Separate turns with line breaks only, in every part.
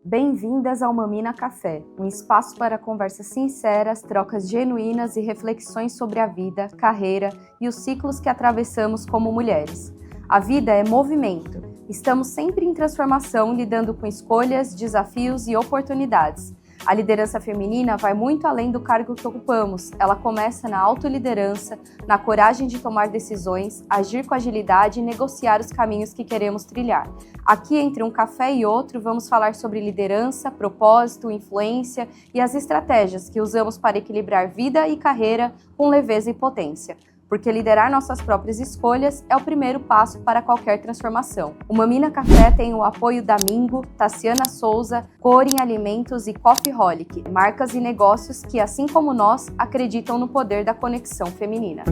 Bem-vindas ao Mamina Café, um espaço para conversas sinceras, trocas genuínas e reflexões sobre a vida, carreira e os ciclos que atravessamos como mulheres. A vida é movimento. Estamos sempre em transformação, lidando com escolhas, desafios e oportunidades. A liderança feminina vai muito além do cargo que ocupamos. Ela começa na autoliderança, na coragem de tomar decisões, agir com agilidade e negociar os caminhos que queremos trilhar. Aqui, entre um café e outro, vamos falar sobre liderança, propósito, influência e as estratégias que usamos para equilibrar vida e carreira com leveza e potência. Porque liderar nossas próprias escolhas é o primeiro passo para qualquer transformação. O Mamina Café tem o apoio da Mingo, Tassiana Souza, Corin Alimentos e Coffeeholic, marcas e negócios que, assim como nós, acreditam no poder da conexão feminina.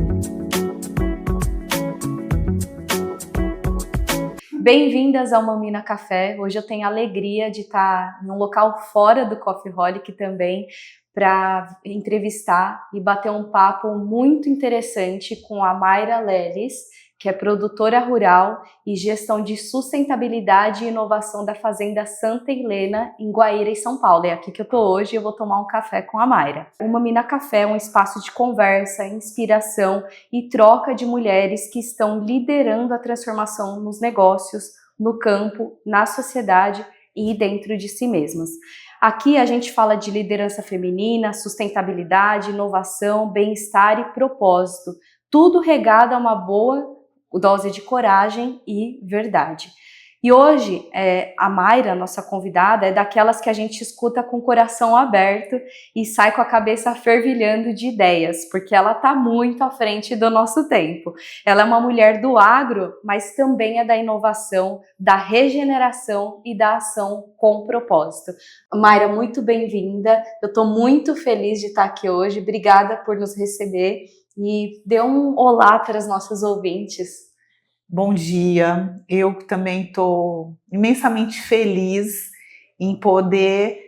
Bem-vindas ao Mamina Café. Hoje eu tenho a alegria de estar em um local fora do Coffeeholic também, para entrevistar e bater um papo muito interessante com a Mayra Leles, que é produtora rural e gestão de sustentabilidade e inovação da Fazenda Santa Helena, em Guaíra, em São Paulo. É aqui que eu tô hoje e eu vou tomar um café com a Mayra. O Mamina Café é um espaço de conversa, inspiração e troca de mulheres que estão liderando a transformação nos negócios, no campo, na sociedade e dentro de si mesmas. Aqui a gente fala de liderança feminina, sustentabilidade, inovação, bem-estar e propósito. Tudo regado a uma boa dose de coragem e verdade. E hoje, a Mayra, nossa convidada, é daquelas que a gente escuta com o coração aberto e sai com a cabeça fervilhando de ideias, porque ela está muito à frente do nosso tempo. Ela é uma mulher do agro, mas também é da inovação, da regeneração e da ação com propósito. Mayra, muito bem-vinda. Eu estou muito feliz de estar aqui hoje. Obrigada por nos receber e dê um olá para os nossos ouvintes.
Bom dia, eu também estou imensamente feliz em poder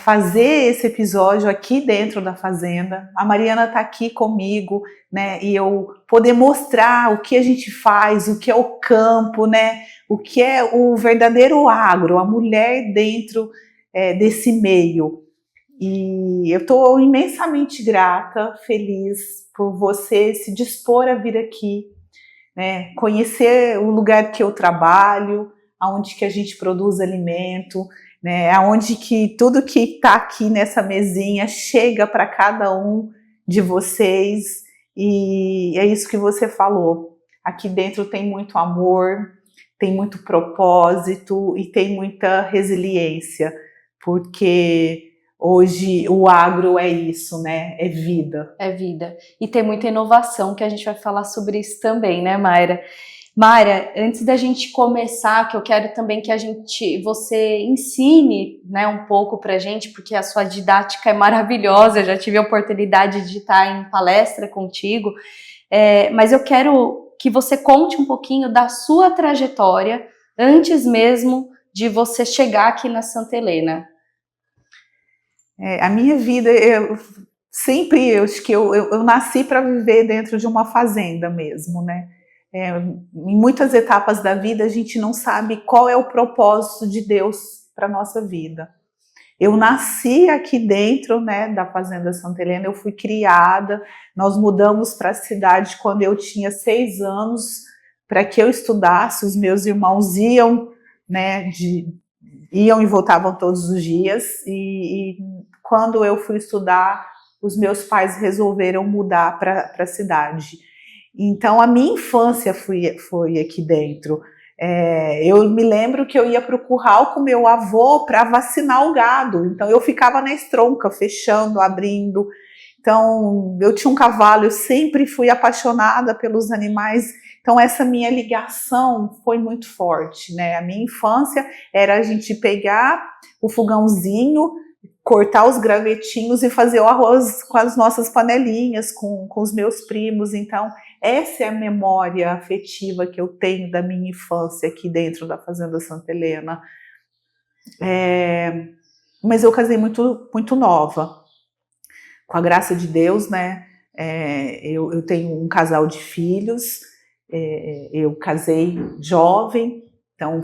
fazer esse episódio aqui dentro da fazenda. A Mariana está aqui comigo, e eu poder mostrar o que a gente faz, o que é o campo, o que é o verdadeiro agro, a mulher dentro desse meio. E eu estou imensamente grata, feliz por você se dispor a vir aqui, conhecer o lugar que eu trabalho, aonde que a gente produz alimento, aonde que tudo que está aqui nessa mesinha chega para cada um de vocês, e é isso que você falou. Aqui dentro tem muito amor, tem muito propósito e tem muita resiliência, porque hoje o agro é isso, é vida.
É vida. E tem muita inovação, que a gente vai falar sobre isso também, né, Mayra? Mayra, antes da gente começar, que eu quero também que você ensine, um pouco pra gente, porque a sua didática é maravilhosa, eu já tive a oportunidade de estar em palestra contigo, mas eu quero que você conte um pouquinho da sua trajetória, antes mesmo de você chegar aqui na Santa Helena.
A minha vida, eu acho que eu nasci para viver dentro de uma fazenda mesmo, em muitas etapas da vida a gente não sabe qual é o propósito de Deus para a nossa vida. Eu nasci aqui dentro, da Fazenda Santa Helena, eu fui criada, nós mudamos para a cidade quando eu tinha 6 anos, para que eu estudasse, os meus irmãos iam e voltavam todos os dias, e quando eu fui estudar, os meus pais resolveram mudar para a cidade. Então, a minha infância foi aqui dentro. Eu me lembro que eu ia para o curral com meu avô para vacinar o gado, então eu ficava na estronca, fechando, abrindo. Então, eu tinha um cavalo, eu sempre fui apaixonada pelos animais. Então, essa minha ligação foi muito forte, A minha infância era a gente pegar o fogãozinho, cortar os gravetinhos e fazer o arroz com as nossas panelinhas, com os meus primos. Então, essa é a memória afetiva que eu tenho da minha infância aqui dentro da Fazenda Santa Helena. Mas eu casei muito, muito nova. Com a graça de Deus, eu tenho um casal de filhos. Eu casei jovem, então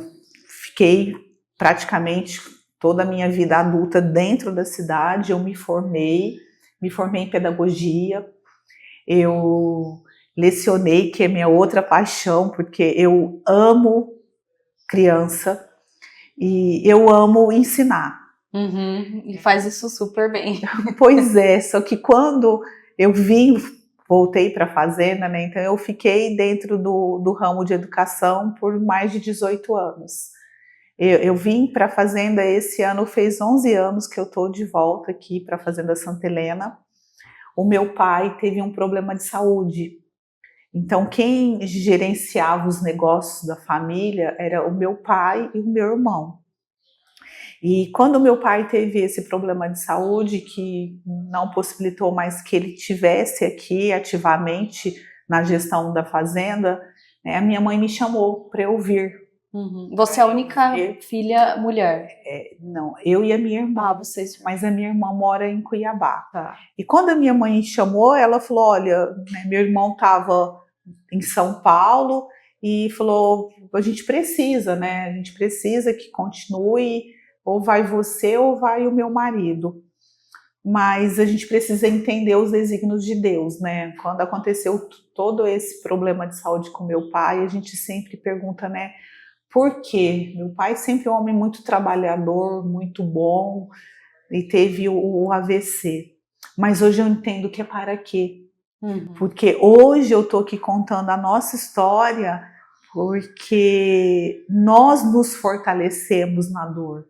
fiquei praticamente toda a minha vida adulta dentro da cidade. Eu me formei em pedagogia, eu lecionei, que é minha outra paixão, porque eu amo criança e eu amo ensinar.
E faz isso super bem.
Pois é, só que quando eu voltei para a fazenda, né, então eu fiquei dentro do ramo de educação por mais de 18 anos. Eu vim para a fazenda esse ano, fez 11 anos que eu estou de volta aqui para a Fazenda Santa Helena. O meu pai teve um problema de saúde, então quem gerenciava os negócios da família era o meu pai e o meu irmão. E quando o meu pai teve esse problema de saúde, que não possibilitou mais que ele tivesse aqui ativamente na gestão da fazenda, né, a minha mãe me chamou para eu vir.
Você é a única filha mulher?
Não, eu e a minha irmã, mas a minha irmã mora em Cuiabá.
Tá.
E quando a minha mãe chamou, ela falou, olha, né, meu irmão estava em São Paulo e falou, a gente precisa, né? A gente precisa que continue, ou vai você ou vai o meu marido. Mas a gente precisa entender os desígnios de Deus, né? Quando aconteceu todo esse problema de saúde com meu pai, a gente sempre pergunta, né? Por quê? Meu pai sempre é um homem muito trabalhador, muito bom, e teve o AVC. Mas hoje eu entendo que é para quê? Porque hoje eu estou aqui contando a nossa história porque nós nos fortalecemos na dor.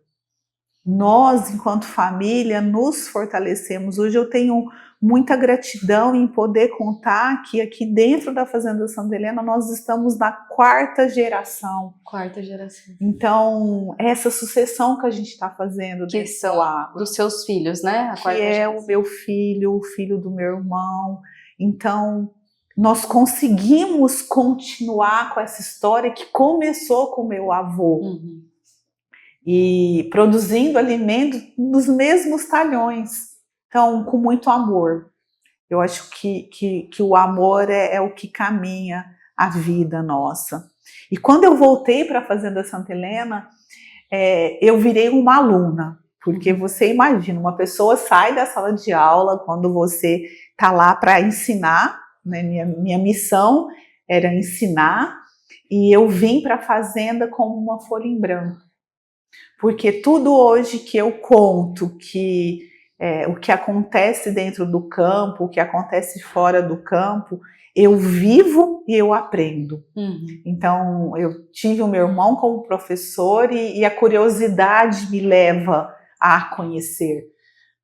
Nós, enquanto família, nos fortalecemos. Hoje eu tenho muita gratidão em poder contar que aqui dentro da Fazenda Santa Helena nós estamos na quarta geração. Então, essa sucessão que a gente está fazendo
que são dos seus filhos, né?
Que é o meu filho, o filho do meu irmão. Então, nós conseguimos continuar com essa história que começou com o meu avô. E produzindo alimento nos mesmos talhões, então com muito amor. Eu acho que o amor é o que caminha a vida nossa. E quando eu voltei para a Fazenda Santa Helena, eu virei uma aluna, porque você imagina, uma pessoa sai da sala de aula quando você está lá para ensinar, né? Minha missão era ensinar, e eu vim para a fazenda como uma folha em branco. Porque tudo hoje que eu conto, o que acontece dentro do campo, o que acontece fora do campo, eu vivo e eu aprendo. Então, eu tive o meu irmão como professor e a curiosidade me leva a conhecer.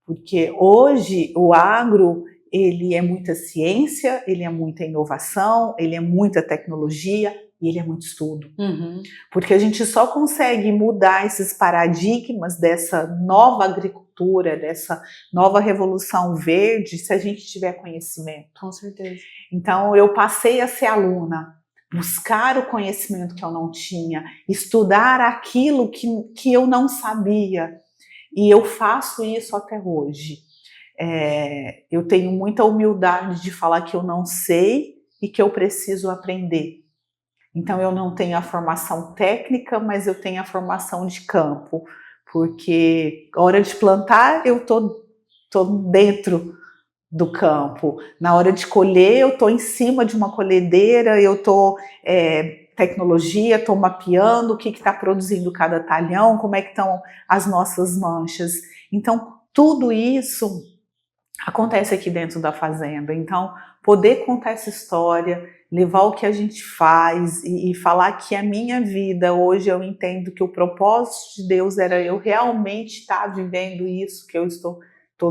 Porque hoje o agro, ele é muita ciência, ele é muita inovação, ele é muita tecnologia, e ele é muito estudo. Porque a gente só consegue mudar esses paradigmas dessa nova agricultura, dessa nova revolução verde, se a gente tiver conhecimento.
Com certeza.
Então, eu passei a ser aluna, buscar o conhecimento que eu não tinha, estudar aquilo que eu não sabia. E eu faço isso até hoje. Eu tenho muita humildade de falar que eu não sei e que eu preciso aprender. Então, eu não tenho a formação técnica, mas eu tenho a formação de campo, porque na hora de plantar, eu tô dentro do campo. Na hora de colher, eu tô em cima de uma colhedeira, eu tô tecnologia, tô mapeando o que está produzindo cada talhão, como é que estão as nossas manchas. Então, tudo isso acontece aqui dentro da fazenda. Então, poder contar essa história, levar o que a gente faz e falar que a minha vida, hoje eu entendo que o propósito de Deus era eu realmente estar vivendo isso que eu estou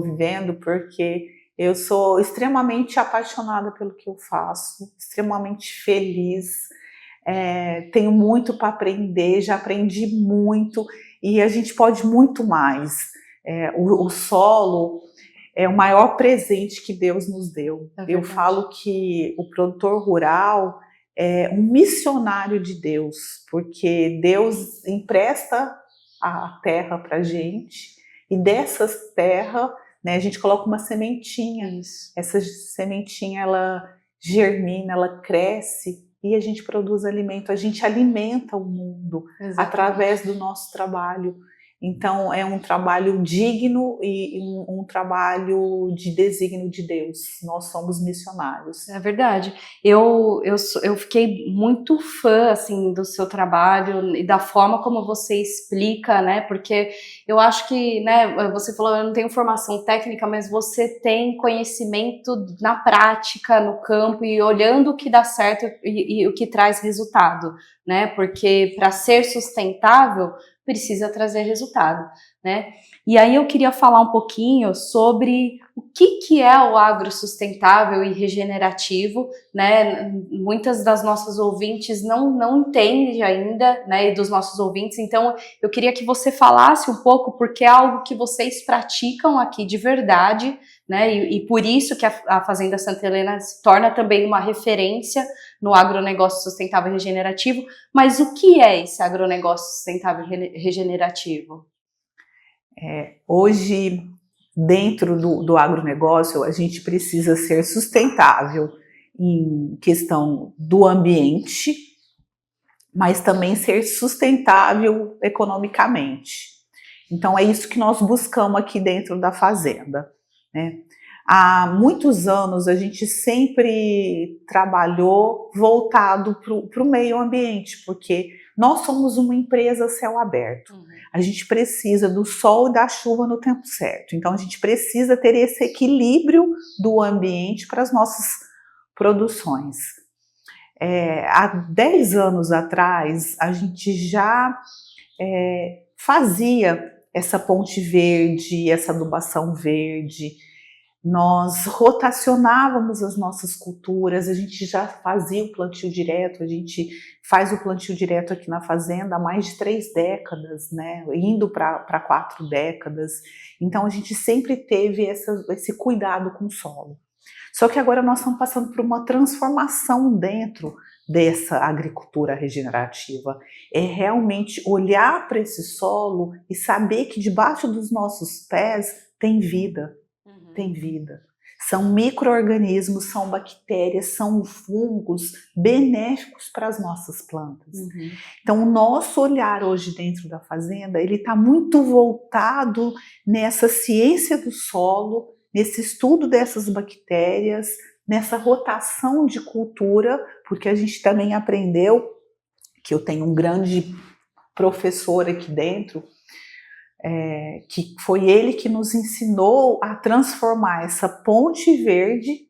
vivendo, porque eu sou extremamente apaixonada pelo que eu faço, extremamente feliz, tenho muito para aprender, já aprendi muito e a gente pode muito mais. O solo é o maior presente que Deus nos deu. Eu falo que o produtor rural é um missionário de Deus, porque Deus empresta a terra para a gente, e dessas terras, né, a gente coloca uma sementinha. Essa sementinha, ela germina, ela cresce, e a gente produz alimento, a gente alimenta o mundo através do nosso trabalho. Então é um trabalho digno e um trabalho de desígnio de Deus. Nós somos missionários.
É verdade. Eu fiquei muito fã, assim, do seu trabalho e da forma como você explica, né? Porque eu acho que, né, você falou, eu não tenho formação técnica, mas você tem conhecimento na prática, no campo, e olhando o que dá certo e o que traz resultado, né? Porque para ser sustentável, precisa trazer resultado, né? E aí eu queria falar um pouquinho sobre o que é o agro sustentável e regenerativo, né? Muitas das nossas ouvintes não entendem ainda, né? E dos nossos ouvintes, então eu queria que você falasse um pouco, porque é algo que vocês praticam aqui de verdade, né? E por isso que a Fazenda Santa Helena se torna também uma referência no agronegócio sustentável e regenerativo. Mas o que é esse agronegócio sustentável e regenerativo?
Hoje, dentro do agronegócio, a gente precisa ser sustentável em questão do ambiente, mas também ser sustentável economicamente. Então é isso que nós buscamos aqui dentro da fazenda, né? Há muitos anos a gente sempre trabalhou voltado para o meio ambiente, porque nós somos uma empresa a céu aberto. A gente precisa do sol e da chuva no tempo certo. Então a gente precisa ter esse equilíbrio do ambiente para as nossas produções. Há 10 anos atrás a gente já fazia essa ponte verde, essa adubação verde. Nós rotacionávamos as nossas culturas, a gente já fazia o plantio direto, a gente faz o plantio direto aqui na fazenda há mais de 3 décadas, né? Indo para 4 décadas. Então a gente sempre teve esse cuidado com o solo. Só que agora nós estamos passando por uma transformação dentro dessa agricultura regenerativa. É realmente olhar para esse solo e saber que debaixo dos nossos pés tem vida. Tem vida. São micro-organismos, são bactérias, são fungos benéficos para as nossas plantas. Então, o nosso olhar hoje dentro da fazenda, ele está muito voltado nessa ciência do solo, nesse estudo dessas bactérias, nessa rotação de cultura, porque a gente também aprendeu, que eu tenho um grande professor aqui dentro, que foi ele que nos ensinou a transformar essa ponte verde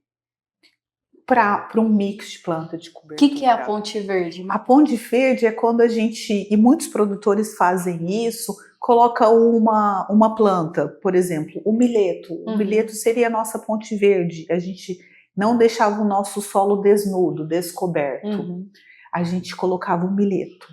para um mix de planta de cobertura.
O que é a ponte verde?
A ponte verde é quando a gente, e muitos produtores fazem isso, coloca uma planta, por exemplo, o milheto. O milheto seria a nossa ponte verde. A gente não deixava o nosso solo desnudo, descoberto. A gente colocava o milheto.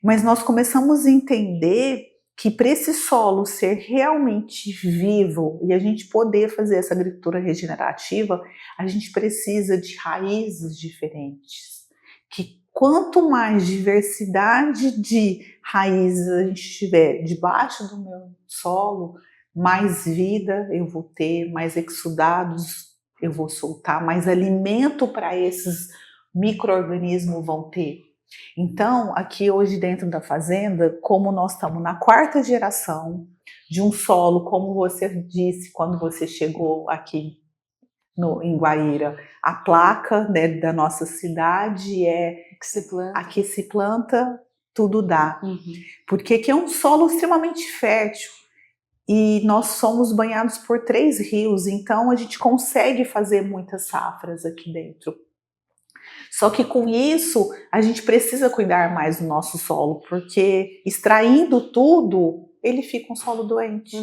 Mas nós começamos a entender que para esse solo ser realmente vivo e a gente poder fazer essa agricultura regenerativa, a gente precisa de raízes diferentes. Que quanto mais diversidade de raízes a gente tiver debaixo do meu solo, mais vida eu vou ter, mais exudados eu vou soltar, mais alimento para esses micro-organismos vão ter. Então, aqui hoje dentro da fazenda, como nós estamos na 4ª geração de um solo, como você disse quando você chegou aqui em Guaíra, a placa, né, da nossa cidade é aqui se planta, tudo dá. Porque aqui é um solo extremamente fértil e nós somos banhados por 3 rios, então a gente consegue fazer muitas safras aqui dentro. Só que com isso, a gente precisa cuidar mais do nosso solo, porque extraindo tudo, ele fica um solo doente.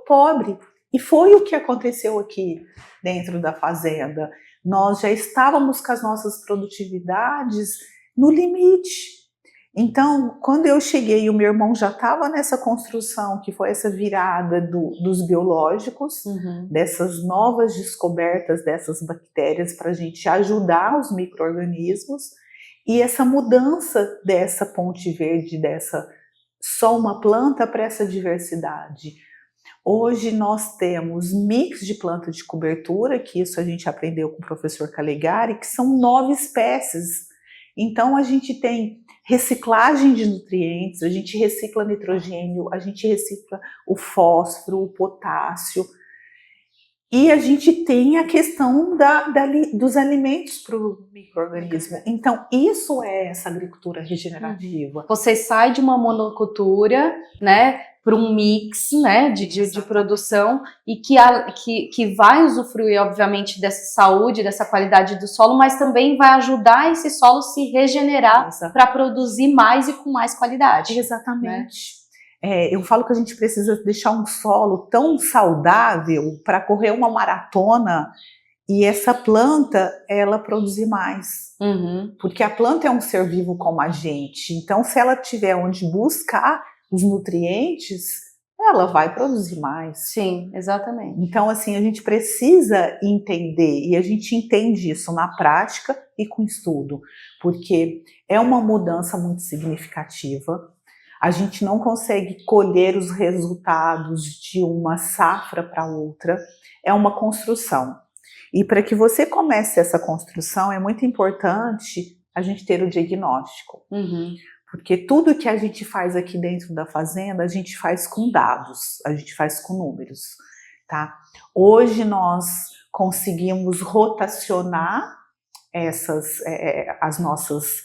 Pobre. E foi o que aconteceu aqui dentro da fazenda. Nós já estávamos com as nossas produtividades no limite. Então, quando eu cheguei, o meu irmão já estava nessa construção, que foi essa virada dos biológicos, dessas novas descobertas dessas bactérias para a gente ajudar os micro-organismos, e essa mudança dessa ponte verde, dessa só uma planta para essa diversidade. Hoje nós temos mix de planta de cobertura, que isso a gente aprendeu com o professor Calegari, que são 9 espécies. Então a gente tem reciclagem de nutrientes, a gente recicla nitrogênio, a gente recicla o fósforo, o potássio, e a gente tem a questão dos alimentos para o micro-organismo. Então, isso é essa agricultura regenerativa.
Você sai de uma monocultura, né, para um mix, né, de produção, e que vai usufruir, obviamente, dessa saúde, dessa qualidade do solo, mas também vai ajudar esse solo a se regenerar para produzir mais e com mais qualidade.
Exatamente. Né? Eu falo que a gente precisa deixar um solo tão saudável para correr uma maratona e essa planta, ela produzir mais. Porque a planta é um ser vivo como a gente. Então, se ela tiver onde buscar os nutrientes, ela vai produzir mais.
Sim, exatamente.
Então, assim, a gente precisa entender, e a gente entende isso na prática e com estudo, porque é uma mudança muito significativa. A gente não consegue colher os resultados de uma safra para outra, é uma construção. E para que você comece essa construção, é muito importante a gente ter o diagnóstico. Porque tudo que a gente faz aqui dentro da fazenda, a gente faz com dados, a gente faz com números, tá? Hoje nós conseguimos rotacionar as nossas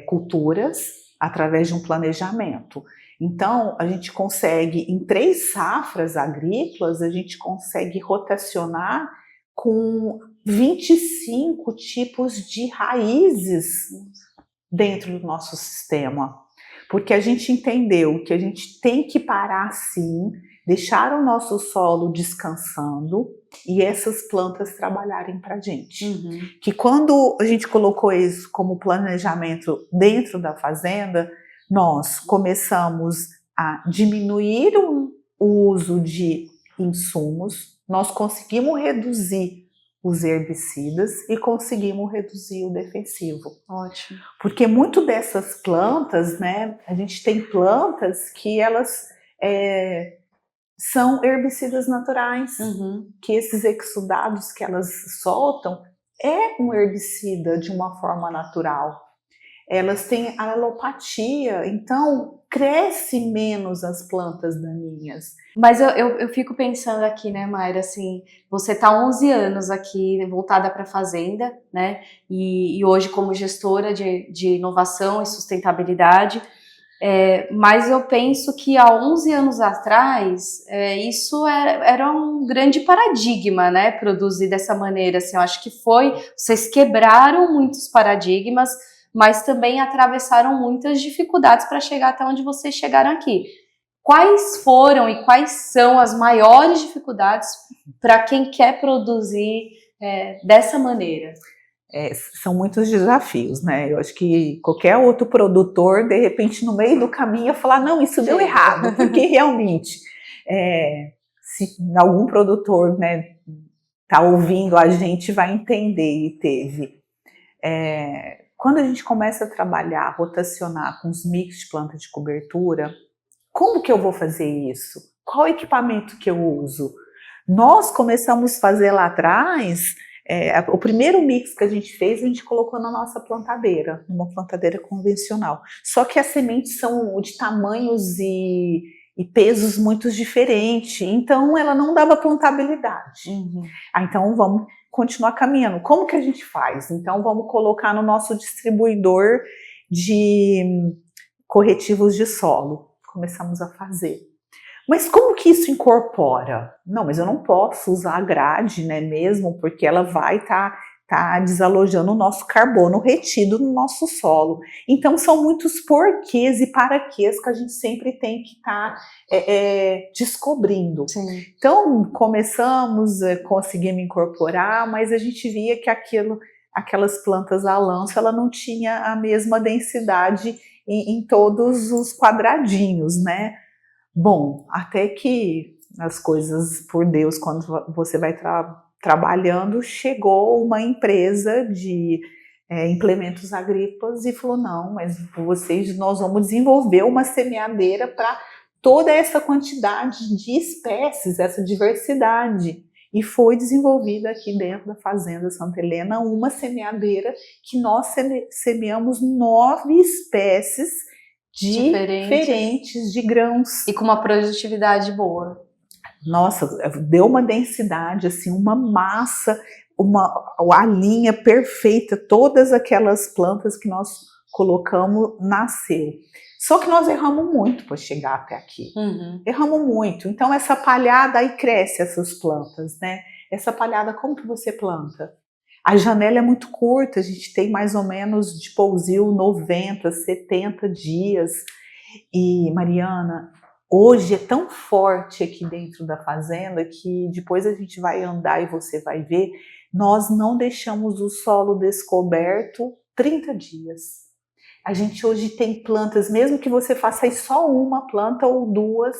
culturas através de um planejamento. Então, a gente consegue, em 3 safras agrícolas, a gente consegue rotacionar com 25 tipos de raízes dentro do nosso sistema, porque a gente entendeu que a gente tem que parar sim, deixar o nosso solo descansando e essas plantas trabalharem para a gente. Que quando a gente colocou isso como planejamento dentro da fazenda, nós começamos a diminuir o uso de insumos, nós conseguimos reduzir os herbicidas e conseguimos reduzir o defensivo.
Ótimo.
Porque muito dessas plantas, né, a gente tem plantas que elas são herbicidas naturais, que esses exudados que elas soltam é um herbicida de uma forma natural. Elas têm alopatia, então cresce menos as plantas daninhas.
Mas eu fico pensando aqui, né, Mayra, assim, você está há 11 anos aqui voltada para a fazenda, né, e hoje como gestora de inovação e sustentabilidade, mas eu penso que há 11 anos atrás, isso era um grande paradigma, né, produzir dessa maneira, assim, eu acho que vocês quebraram muitos paradigmas, mas também atravessaram muitas dificuldades para chegar até onde vocês chegaram aqui. Quais foram e quais são as maiores dificuldades para quem quer produzir dessa maneira?
São muitos desafios, né? Eu acho que qualquer outro produtor, de repente, no meio do caminho, falar, não, isso deu errado, porque realmente, se algum produtor, né, tá ouvindo a gente, vai entender e teve. Quando a gente começa a trabalhar, rotacionar com os mix de planta de cobertura, como que eu vou fazer isso? Qual equipamento que eu uso? Nós começamos a fazer lá atrás, o primeiro mix que a gente fez, a gente colocou na nossa plantadeira, numa plantadeira convencional. Só que as sementes são de tamanhos e pesos muito diferentes, então ela não dava plantabilidade. Então vamos continuar caminhando. Como que a gente faz? Então vamos colocar no nosso distribuidor de corretivos de solo. Começamos a fazer. Mas como que isso incorpora? Não, mas eu não posso usar a grade, né, mesmo, porque ela vai tá desalojando o nosso carbono retido no nosso solo. Então são muitos porquês e paraquês que a gente sempre tem que estar descobrindo.
Sim.
Então começamos, conseguimos incorporar, mas a gente via que aquelas plantas a lanço, ela não tinha a mesma densidade em todos os quadradinhos, né? Bom, até que as coisas, por Deus, quando você vai trabalhando, chegou uma empresa de implementos agrícolas e falou, não, mas nós vamos desenvolver uma semeadeira para toda essa quantidade de espécies, essa diversidade. e foi desenvolvida aqui dentro da Fazenda Santa Helena uma semeadeira que nós semeamos 9 espécies diferentes de grãos.
E com uma produtividade boa.
Nossa, deu uma densidade, assim, uma massa, a linha perfeita, todas aquelas plantas que nós colocamos nasceu. Só que nós erramos muito para chegar até aqui. Erramos muito. Então essa palhada, aí cresce essas plantas, né? Essa palhada, como que você planta? A janela é muito curta, a gente tem mais ou menos de pousio 90, 70 dias. E Mariana, hoje é tão forte aqui dentro da fazenda que depois a gente vai andar e você vai ver, nós não deixamos o solo descoberto 30 dias. A gente hoje tem plantas, mesmo que você faça aí só uma planta ou duas,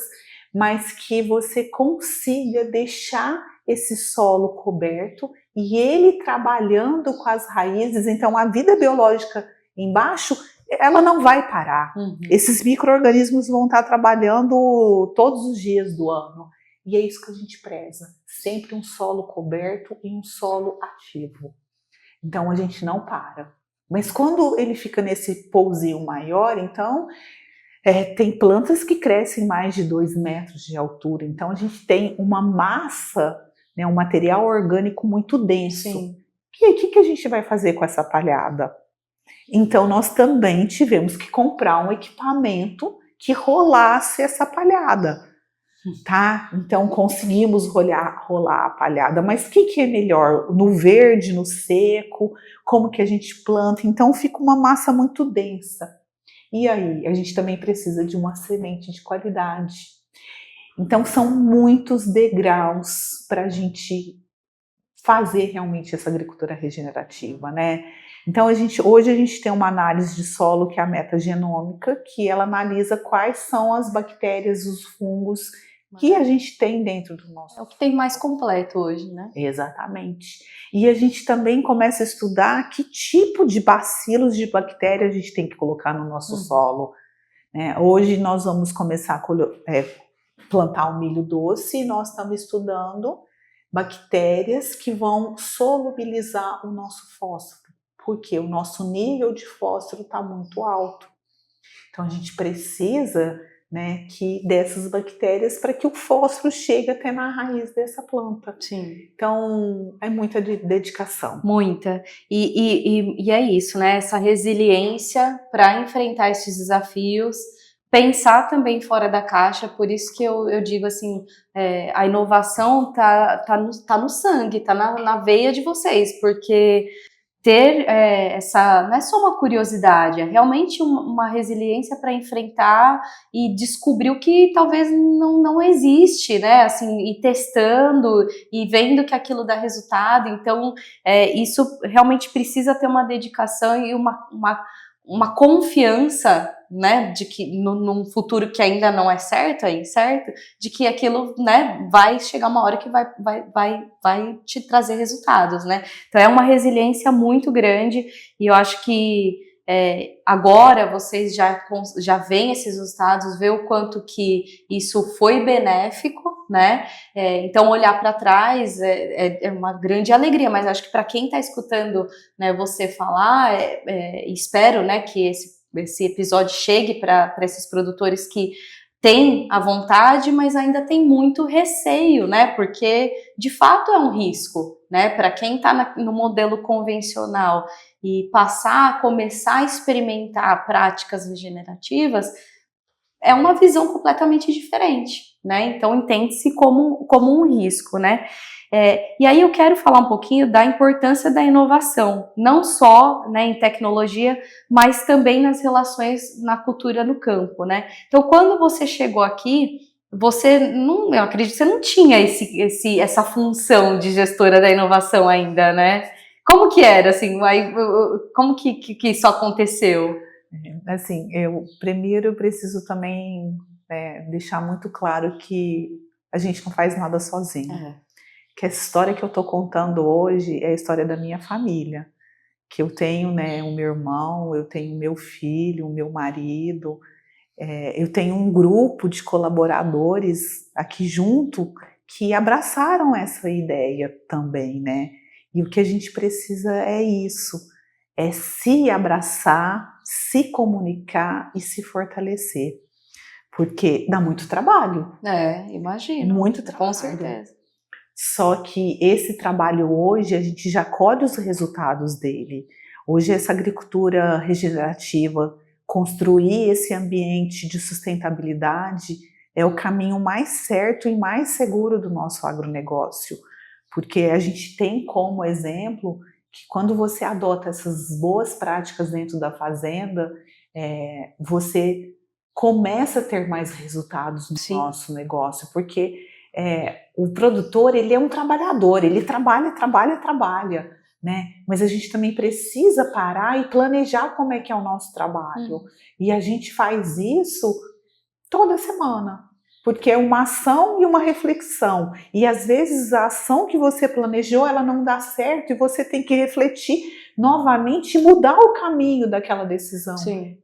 mas que você consiga deixar esse solo coberto e ele trabalhando com as raízes. Então a vida biológica embaixo, ela não vai parar. Esses micro-organismos vão estar trabalhando todos os dias do ano. E é isso que a gente preza. Sempre um solo coberto e um solo ativo. Então a gente não para. Mas quando ele fica nesse pousio maior, então tem plantas que crescem mais de 2 metros de altura. Então a gente tem uma massa, né, um material orgânico muito denso.
Sim.
E aí, o que a gente vai fazer com essa palhada? Então nós também tivemos que comprar um equipamento que rolasse essa palhada. Tá? Então conseguimos rolar a palhada, mas o que é melhor? No verde, no seco? Como que a gente planta? Então fica uma massa muito densa. E aí, a gente também precisa de uma semente de qualidade. Então são muitos degraus para a gente fazer realmente essa agricultura regenerativa, né? Então hoje a gente tem uma análise de solo que é a metagenômica, que ela analisa quais são as bactérias, os fungos que a gente tem dentro do nosso.
É o que tem mais completo hoje, né?
Exatamente. E a gente também começa a estudar que tipo de bacilos, de bactérias a gente tem que colocar no nosso solo. Né? Hoje nós vamos começar a plantar o milho doce e nós estamos estudando bactérias que vão solubilizar o nosso fósforo, porque o nosso nível de fósforo está muito alto. Então a gente precisa, né, dessas bactérias para que o fósforo chegue até na raiz dessa planta.
Sim.
Então é muita dedicação.
Muita. E é isso, né? Essa resiliência para enfrentar esses desafios, pensar também fora da caixa. Por isso que eu digo assim, a inovação tá no sangue, tá na veia de vocês, porque ter essa, não é só uma curiosidade, é realmente uma resiliência para enfrentar e descobrir o que talvez não existe, né? Assim, e testando e vendo que aquilo dá resultado. Então, isso realmente precisa ter uma dedicação e uma confiança, né, de que num futuro que ainda não é certo, é incerto, de que aquilo, né, vai chegar uma hora que vai te trazer resultados, né? Então é uma resiliência muito grande e eu acho que agora vocês já veem esses resultados, vê o quanto que isso foi benéfico, né? Então olhar para trás é uma grande alegria, mas acho que para quem está escutando, né, você falar, espero, né, que esse episódio chegue para esses produtores que têm a vontade, mas ainda tem muito receio, né? Porque de fato é um risco, né? Para quem está no modelo convencional e começar a experimentar práticas regenerativas, é uma visão completamente diferente, né? Então entende-se como um risco, né? E aí eu quero falar um pouquinho da importância da inovação, não só, né, em tecnologia, mas também nas relações na cultura no campo, né? Então quando você chegou aqui, eu acredito que você não tinha essa função de gestora da inovação ainda, né? Como que era, assim, como que isso aconteceu?
Assim, eu primeiro preciso também deixar muito claro que a gente não faz nada sozinho. Que essa história que eu estou contando hoje é a história da minha família. Que eu tenho, né, o meu irmão, eu tenho meu filho, o meu marido, eu tenho um grupo de colaboradores aqui junto que abraçaram essa ideia também, né? E o que a gente precisa é isso, é se abraçar, se comunicar e se fortalecer, porque dá muito trabalho.
Imagino.
Muito trabalho.
Com certeza.
Só que esse trabalho hoje, a gente já colhe os resultados dele. Hoje essa agricultura regenerativa, construir esse ambiente de sustentabilidade é o caminho mais certo e mais seguro do nosso agronegócio. Porque a gente tem como exemplo que quando você adota essas boas práticas dentro da fazenda, você começa a ter mais resultados no nosso negócio, porque o produtor, ele é um trabalhador, ele trabalha, né? Mas a gente também precisa parar e planejar como é que é o nosso trabalho. E a gente faz isso toda semana, porque é uma ação e uma reflexão. E às vezes a ação que você planejou, ela não dá certo e você tem que refletir novamente e mudar o caminho daquela decisão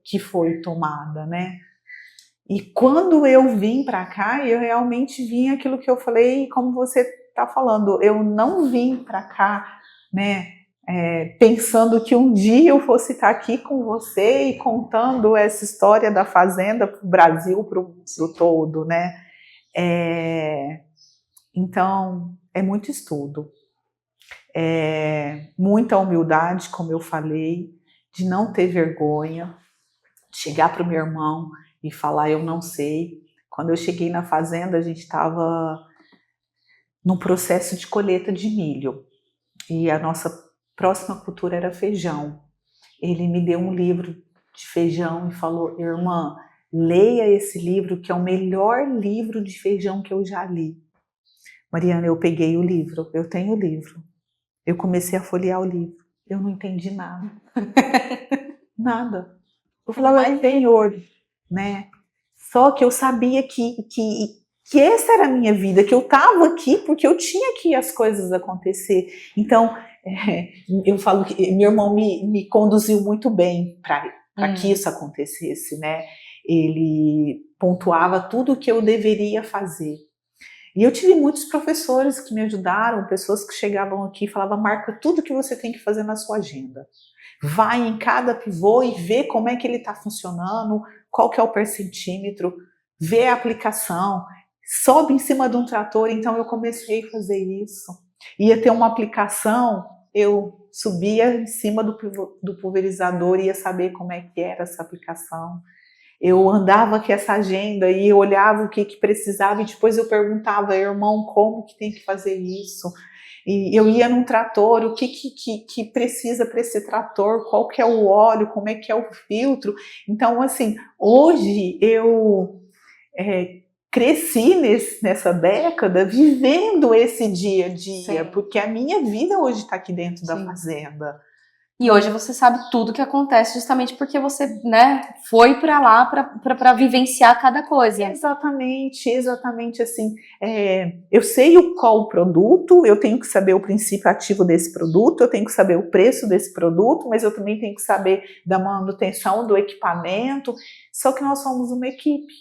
que foi tomada, né? E quando eu vim para cá, eu realmente vim aquilo que eu falei, como você está falando, eu não vim para cá, né, pensando que um dia eu fosse estar aqui com você e contando essa história da fazenda para o Brasil, para o todo, né? Então, é muito estudo, muita humildade, como eu falei, de não ter vergonha, chegar para o meu irmão e falar, eu não sei. Quando eu cheguei na fazenda, a gente estava num processo de colheita de milho. E a nossa próxima cultura era feijão. Ele me deu um livro de feijão e falou, irmã, leia esse livro, que é o melhor livro de feijão que eu já li. Mariana, eu peguei o livro, eu tenho o livro. Eu comecei a folhear o livro. Eu não entendi nada. Nada. Eu falava, Senhor, né? Só que eu sabia que essa era a minha vida, que eu estava aqui porque eu tinha que as coisas acontecer. Então, eu falo que meu irmão me conduziu muito bem para que isso acontecesse, né? Ele pontuava tudo o que eu deveria fazer. E eu tive muitos professores que me ajudaram, pessoas que chegavam aqui e falavam, marca tudo que você tem que fazer na sua agenda. Vai em cada pivô e vê como é que ele está funcionando, qual que é o percentímetro, vê a aplicação, sobe em cima de um trator. Então eu comecei a fazer isso. Ia ter uma aplicação, eu subia em cima do pulverizador e ia saber como é que era essa aplicação. Eu andava com essa agenda e olhava o que precisava e depois eu perguntava, irmão, como que tem que fazer isso? E eu ia num trator, o que precisa para esse trator, qual que é o óleo, como é que é o filtro. Então, assim, hoje eu cresci nessa década vivendo esse dia a dia, porque a minha vida hoje está aqui dentro da fazenda.
E hoje você sabe tudo que acontece justamente porque você, né, foi para lá para vivenciar cada coisa.
Exatamente assim. Eu sei qual o produto, eu tenho que saber o princípio ativo desse produto, eu tenho que saber o preço desse produto, mas eu também tenho que saber da manutenção do equipamento. Só que nós somos uma equipe.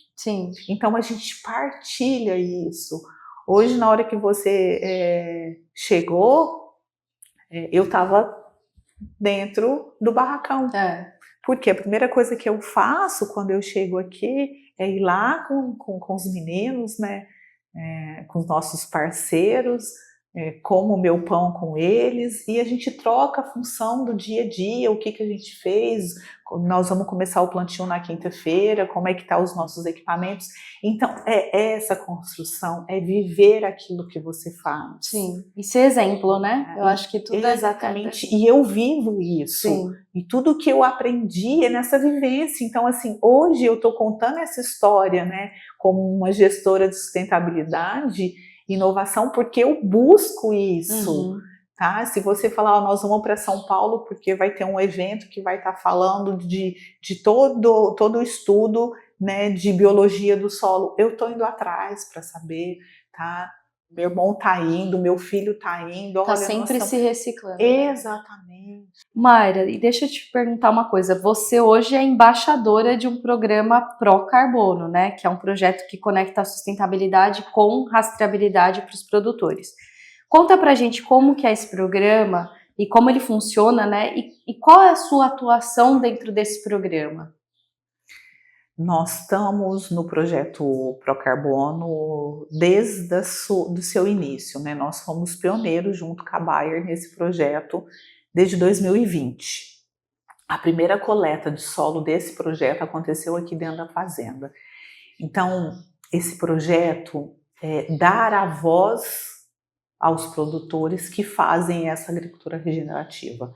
Então a gente partilha isso. Hoje, na hora que você chegou, eu estava dentro do barracão. Porque a primeira coisa que eu faço quando eu chego aqui é ir lá com os meninos, né, com os nossos parceiros, como o meu pão com eles, e a gente troca a função do dia a dia, o que a gente fez. Nós vamos começar o plantio na quinta-feira, como é que tá os nossos equipamentos. Então, essa construção, é viver aquilo que você faz.
E ser exemplo, né? Eu acho que tudo
exatamente. E eu vivo isso. E tudo que eu aprendi é nessa vivência. Então, assim, hoje eu estou contando essa história, né, como uma gestora de sustentabilidade, inovação, porque eu busco isso. Tá? Se você falar, nós vamos para São Paulo porque vai ter um evento que vai estar falando de todo o estudo, né, de biologia do solo, eu estou indo atrás para saber, tá? meu irmão está indo, meu filho está indo.
Está
olha,
sempre se reciclando.
Exatamente.
Mayra, e deixa eu te perguntar uma coisa. Você hoje é embaixadora de um programa pró-carbono, né? Que é um projeto que conecta a sustentabilidade com rastreabilidade para os produtores. Conta pra gente como que é esse programa e como ele funciona, né? E qual é a sua atuação dentro desse programa?
Nós estamos no projeto Procarbono desde do seu início, né? Nós fomos pioneiros junto com a Bayer nesse projeto desde 2020. A primeira coleta de solo desse projeto aconteceu aqui dentro da fazenda. Então, esse projeto é dar a voz aos produtores que fazem essa agricultura regenerativa.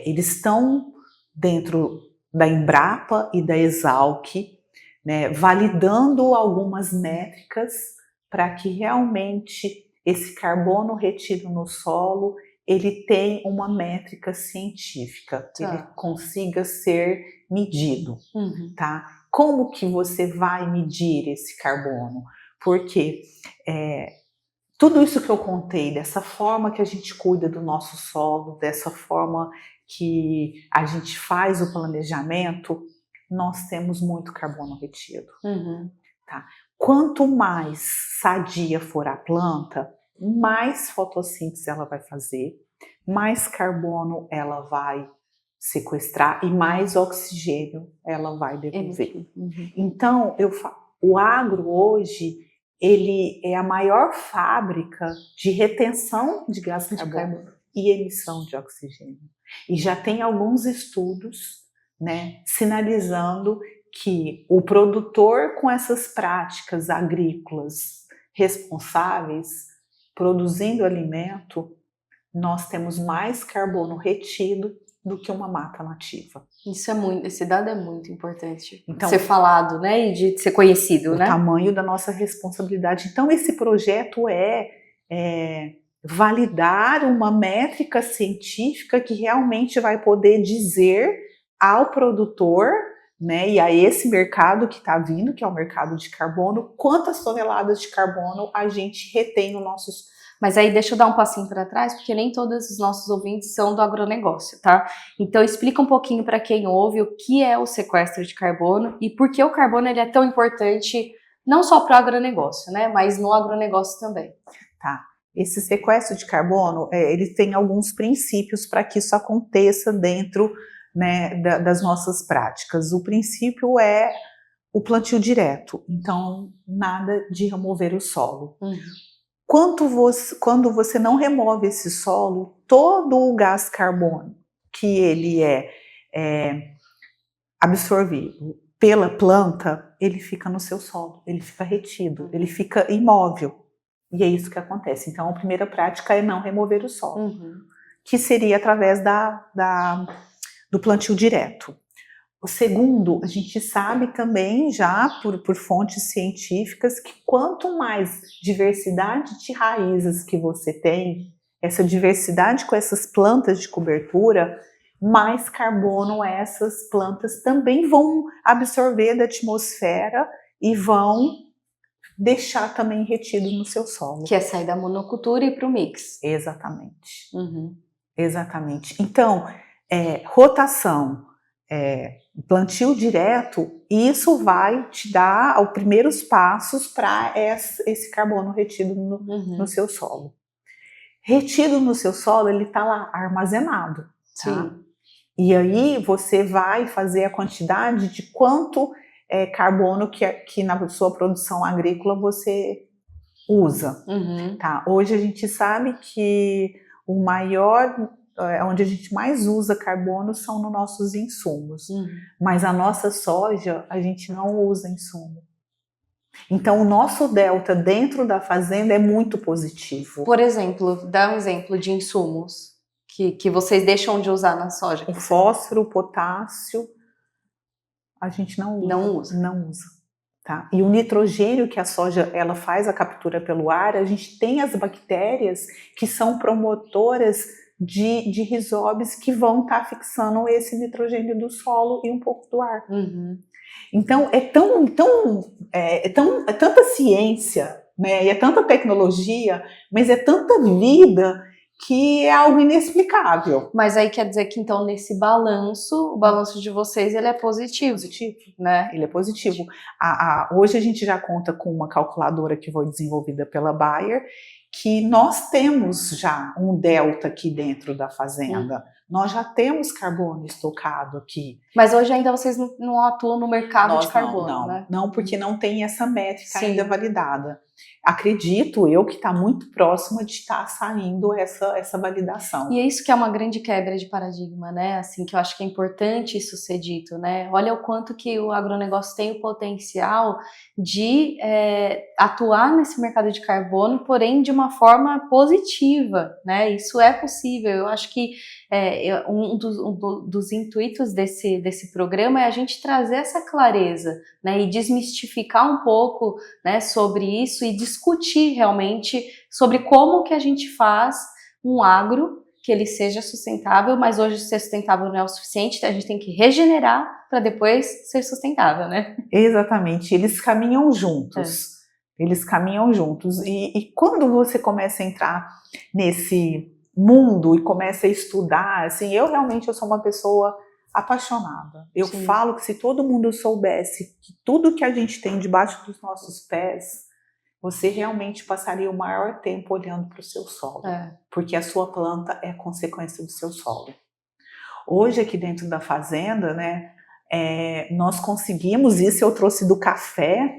Eles estão dentro da Embrapa e da Exalc, né, validando algumas métricas para que realmente esse carbono retido no solo ele tenha uma métrica científica, ele consiga ser medido, tá? Como que você vai medir esse carbono? Porque tudo isso que eu contei, dessa forma que a gente cuida do nosso solo, dessa forma que a gente faz o planejamento, nós temos muito carbono retido. Tá? Quanto mais sadia for a planta, mais fotossíntese ela vai fazer, mais carbono ela vai sequestrar e mais oxigênio ela vai devolver. Então, o agro hoje ele é a maior fábrica de retenção de gás de carbono e emissão de oxigênio. E já tem alguns estudos, né, sinalizando que o produtor com essas práticas agrícolas responsáveis, produzindo alimento, nós temos mais carbono retido do que uma mata nativa.
Esse dado é muito importante de ser falado, né, e de ser conhecido, né?
O tamanho da nossa responsabilidade. Então, esse projeto é validar uma métrica científica que realmente vai poder dizer ao produtor, né, e a esse mercado que está vindo, que é o mercado de carbono, quantas toneladas de carbono a gente retém no nosso.
Mas aí deixa eu dar um passinho para trás, porque nem todos os nossos ouvintes são do agronegócio, tá? Então explica um pouquinho para quem ouve o que é o sequestro de carbono e por que o carbono ele é tão importante não só para o agronegócio, né, mas no agronegócio também.
Tá. Esse sequestro de carbono, ele tem alguns princípios para que isso aconteça dentro, né, das nossas práticas. O princípio é o plantio direto, então nada de remover o solo. Quando você não remove esse solo, todo o gás carbônico que ele é absorvido pela planta, ele fica no seu solo, ele fica retido, ele fica imóvel. E é isso que acontece. Então, a primeira prática é não remover o solo, que seria através do plantio direto. O segundo, a gente sabe também já por fontes científicas que quanto mais diversidade de raízes que você tem, essa diversidade com essas plantas de cobertura, mais carbono essas plantas também vão absorver da atmosfera e vão deixar também retido no seu solo.
Que é sair da monocultura e ir para o mix.
Exatamente. Exatamente. Então, rotação, plantio direto, isso vai te dar os primeiros passos para esse carbono retido no seu solo. Retido no seu solo, ele está lá armazenado. Tá?
Sim.
E aí você vai fazer a quantidade de quanto carbono que na sua produção agrícola você usa. Tá? Hoje a gente sabe que o maior, onde a gente mais usa carbono são nos nossos insumos. Mas a nossa soja, a gente não usa insumo. Então o nosso delta dentro da fazenda é muito positivo.
Por exemplo, dá um exemplo de insumos que vocês deixam de usar na soja.
O fósforo, o potássio, a gente não usa. Não usa. Tá? E o nitrogênio que a soja ela faz a captura pelo ar, a gente tem as bactérias que são promotoras de rizóbios que vão estar fixando esse nitrogênio do solo e um pouco do ar. Então é tanta ciência né? E é tanta tecnologia, mas é tanta vida que é algo inexplicável.
Mas aí quer dizer que então nesse balanço, o balanço de vocês ele é positivo, né?
Ele é positivo. Hoje a gente já conta com uma calculadora que foi desenvolvida pela Bayer, que nós temos já um delta aqui dentro da fazenda. Nós já temos carbono estocado aqui.
Mas hoje ainda vocês não atuam no mercado de carbono, né?
Não, porque não tem essa métrica ainda validada. Acredito eu que está muito próxima de estar saindo essa validação.
E é isso que é uma grande quebra de paradigma, né? Assim, que eu acho que é importante isso ser dito, né? Olha o quanto que o agronegócio tem o potencial de atuar nesse mercado de carbono, porém de uma forma positiva, né? Isso é possível. Eu acho que um dos intuitos desse programa é a gente trazer essa clareza, né, e desmistificar um pouco, né, sobre isso e discutir realmente sobre como que a gente faz um agro que ele seja sustentável, mas hoje ser sustentável não é o suficiente, a gente tem que regenerar para depois ser sustentável, né?
Exatamente, eles caminham juntos. Eles caminham juntos. E quando você começa a entrar nesse mundo e começa a estudar, assim, eu sou uma pessoa apaixonada. Eu falo que se todo mundo soubesse que tudo que a gente tem debaixo dos nossos pés, você realmente passaria o maior tempo olhando para o seu solo, porque a sua planta é consequência do seu solo. Hoje aqui dentro da fazenda, né, nós conseguimos, isso eu trouxe do café,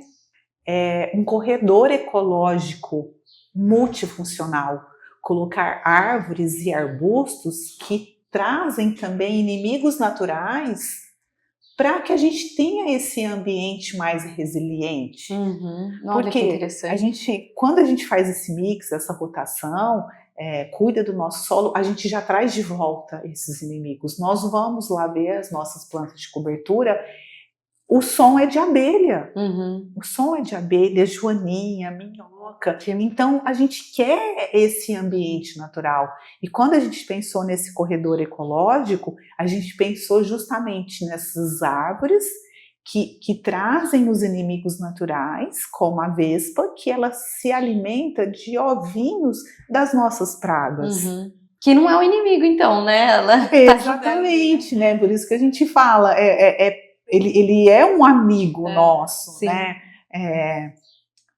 um corredor ecológico multifuncional, colocar árvores e arbustos que trazem também inimigos naturais para que a gente tenha esse ambiente mais resiliente.
Olha que interessante.
Quando a gente faz esse mix, essa rotação, cuida do nosso solo, a gente já traz de volta esses inimigos. Nós vamos lá ver as nossas plantas de cobertura. O som é de abelha, o som é de abelha, joaninha, minhoca. Então a gente quer esse ambiente natural. E quando a gente pensou nesse corredor ecológico, a gente pensou justamente nessas árvores que trazem os inimigos naturais, como a vespa, que ela se alimenta de ovinhos das nossas pragas.
Que não é o inimigo, então, né? Ela
Exatamente, né? Por isso que a gente fala, ele é um amigo nosso, né?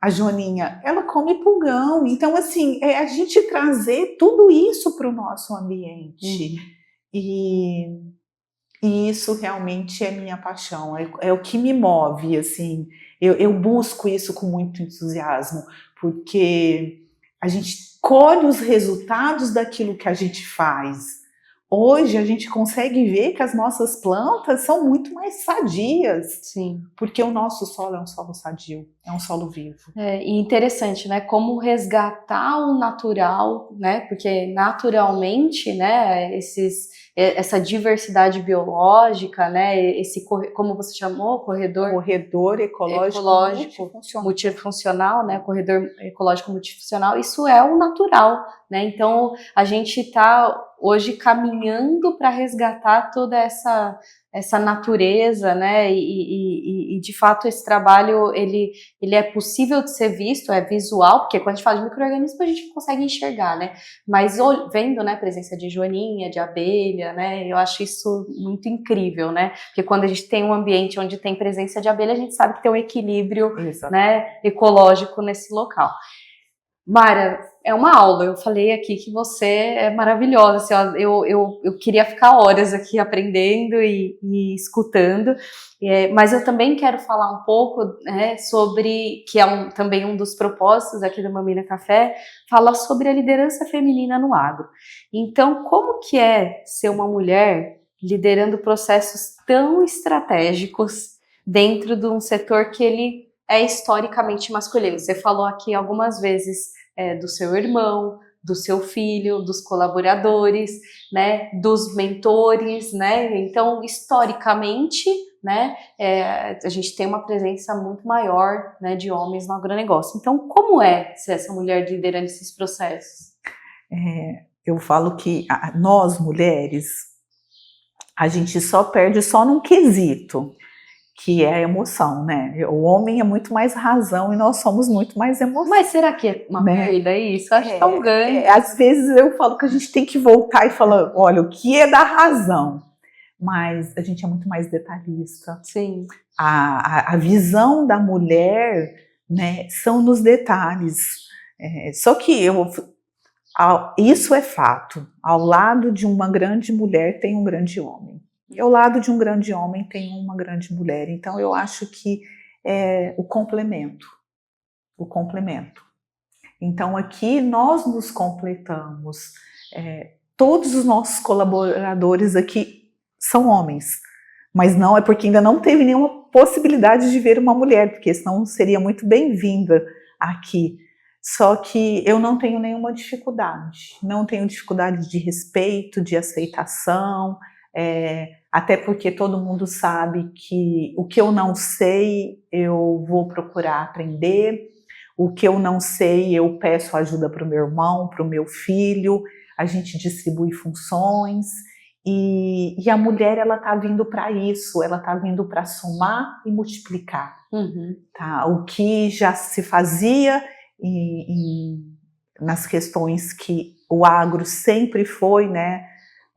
A joaninha, ela come pulgão. Então, assim, a gente trazer tudo isso para o nosso ambiente. E isso realmente é minha paixão, é o que me move, assim. Eu busco isso com muito entusiasmo, porque a gente colhe os resultados daquilo que a gente faz. Hoje a gente consegue ver que as nossas plantas são muito mais sadias.
Sim.
Porque o nosso solo é um solo sadio, é um solo vivo.
E interessante, né? Como resgatar o natural, né? Porque naturalmente, né? Essa diversidade biológica, né? Como você chamou, corredor ecológico multifuncional, né? Corredor ecológico multifuncional. Isso é o natural, né? Então a gente está hoje caminhando para resgatar toda essa natureza, né, e de fato esse trabalho, ele é possível de ser visto, é visual, porque quando a gente fala de micro-organismo a gente não consegue enxergar, né, mas vendo, né, a presença de joaninha, de abelha, né, eu acho isso muito incrível, né, porque quando a gente tem um ambiente onde tem presença de abelha, a gente sabe que tem um equilíbrio, né, ecológico nesse local. Mara, é uma aula, eu falei aqui que você é maravilhosa, assim, ó, eu queria ficar horas aqui aprendendo e escutando, mas eu também quero falar um pouco, né, sobre, que é também um dos propósitos aqui do Mamina Café, falar sobre a liderança feminina no agro. Então, como que é ser uma mulher liderando processos tão estratégicos dentro de um setor que ele é historicamente masculino? Você falou aqui algumas vezes do seu irmão, do seu filho, dos colaboradores, né, dos mentores, né? Então, historicamente, né, a gente tem uma presença muito maior, né, de homens no agronegócio. Então, como é ser essa mulher liderando esses processos?
Eu falo que nós, mulheres, a gente só perde num quesito, que é a emoção, né? O homem é muito mais razão e nós somos muito mais emoção.
Mas será que é uma perda isso? Acho que é um ganho.
Às vezes eu falo que a gente tem que voltar e falar, olha, o que é da razão? Mas a gente é muito mais detalhista.
Sim.
A visão da mulher, né, são nos detalhes. Só que isso é fato. Ao lado de uma grande mulher tem um grande homem. E ao lado de um grande homem tem uma grande mulher. Então eu acho que é o complemento. O complemento. Então aqui nós nos completamos. Todos os nossos colaboradores aqui são homens. Mas não é porque ainda não teve nenhuma possibilidade de ver uma mulher, porque senão seria muito bem-vinda aqui. Só que eu não tenho nenhuma dificuldade. Não tenho dificuldade de respeito, de aceitação, até porque todo mundo sabe que o que eu não sei, eu vou procurar aprender. O que eu não sei, eu peço ajuda para o meu irmão, para o meu filho. A gente distribui funções. E a mulher, ela está vindo para isso, ela está vindo para somar e multiplicar. Tá? O que já se fazia nas questões que o agro sempre foi, né?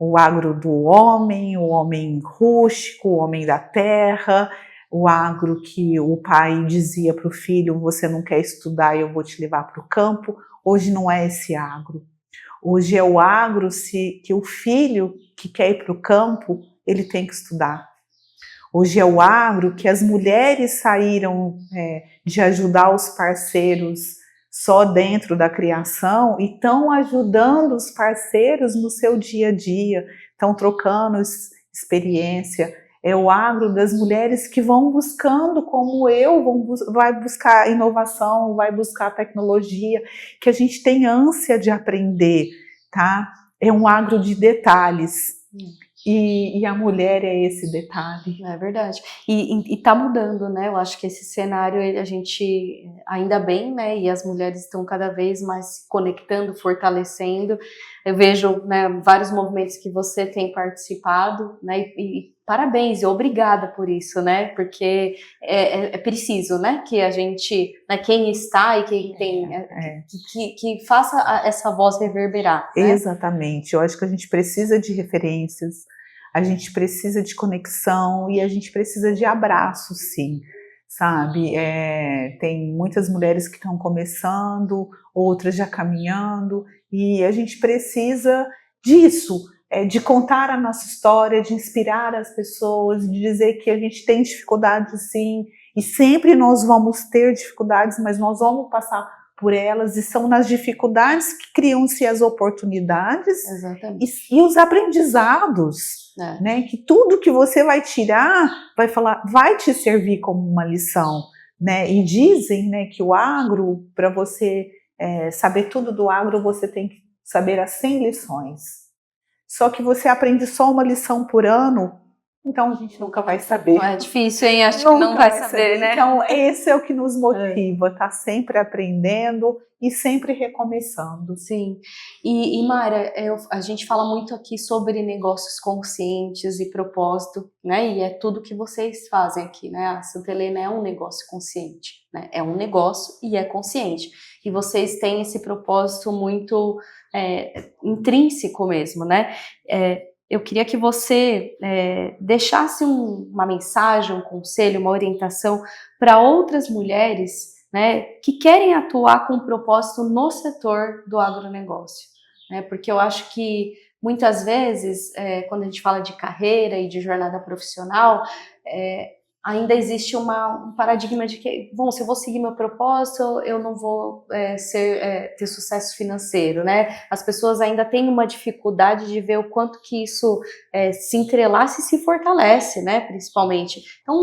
O agro do homem, o homem rústico, o homem da terra, o agro que o pai dizia para o filho, você não quer estudar, eu vou te levar para o campo. Hoje não é esse agro. Hoje é o agro que o filho que quer ir para o campo, ele tem que estudar. Hoje é o agro que as mulheres saíram de ajudar os parceiros só dentro da criação e estão ajudando os parceiros no seu dia a dia, estão trocando experiência. É o agro das mulheres que vão buscando, como vai buscar inovação, vai buscar tecnologia, que a gente tem ânsia de aprender, tá? É um agro de detalhes. E a mulher é esse detalhe.
É verdade. E tá mudando, né? Eu acho que esse cenário, a gente, ainda bem, né? E as mulheres estão cada vez mais se conectando, fortalecendo. Eu vejo, né, vários movimentos que você tem participado, né? E parabéns e obrigada por isso, né? Porque é preciso, né? Que a gente, né, quem está e quem tem, que faça essa voz reverberar. Né?
Exatamente. Eu acho que a gente precisa de referências. A gente precisa de conexão e a gente precisa de abraço, sim, sabe? Tem muitas mulheres que estão começando, outras já caminhando, e a gente precisa disso, de contar a nossa história, de inspirar as pessoas, de dizer que a gente tem dificuldades, sim, e sempre nós vamos ter dificuldades, mas nós vamos passar por elas, e são nas dificuldades que criam-se as oportunidades e os aprendizados. Né? Que tudo que você vai tirar, vai te servir como uma lição. Né? E dizem, né, que o agro, para você saber tudo do agro, você tem que saber as 100 lições. Só que você aprende só uma lição por ano, então a gente nunca vai saber.
É difícil, hein? Acho que não vai saber, né?
Então esse é o que nos motiva, tá sempre aprendendo e sempre recomeçando.
Sim. E Mara, a gente fala muito aqui sobre negócios conscientes e propósito, né? E é tudo que vocês fazem aqui, né? A Santa Helena é um negócio consciente, né? É um negócio e é consciente. E vocês têm esse propósito muito intrínseco mesmo, né? Eu queria que você deixasse uma mensagem, um conselho, uma orientação para outras mulheres, né, que querem atuar com propósito no setor do agronegócio. Né, porque eu acho que muitas vezes, quando a gente fala de carreira e de jornada profissional, ainda existe um paradigma de que, bom, se eu vou seguir meu propósito, eu não vou ter sucesso financeiro, né? As pessoas ainda têm uma dificuldade de ver o quanto que isso se entrelaça e se fortalece, né? Principalmente. Então,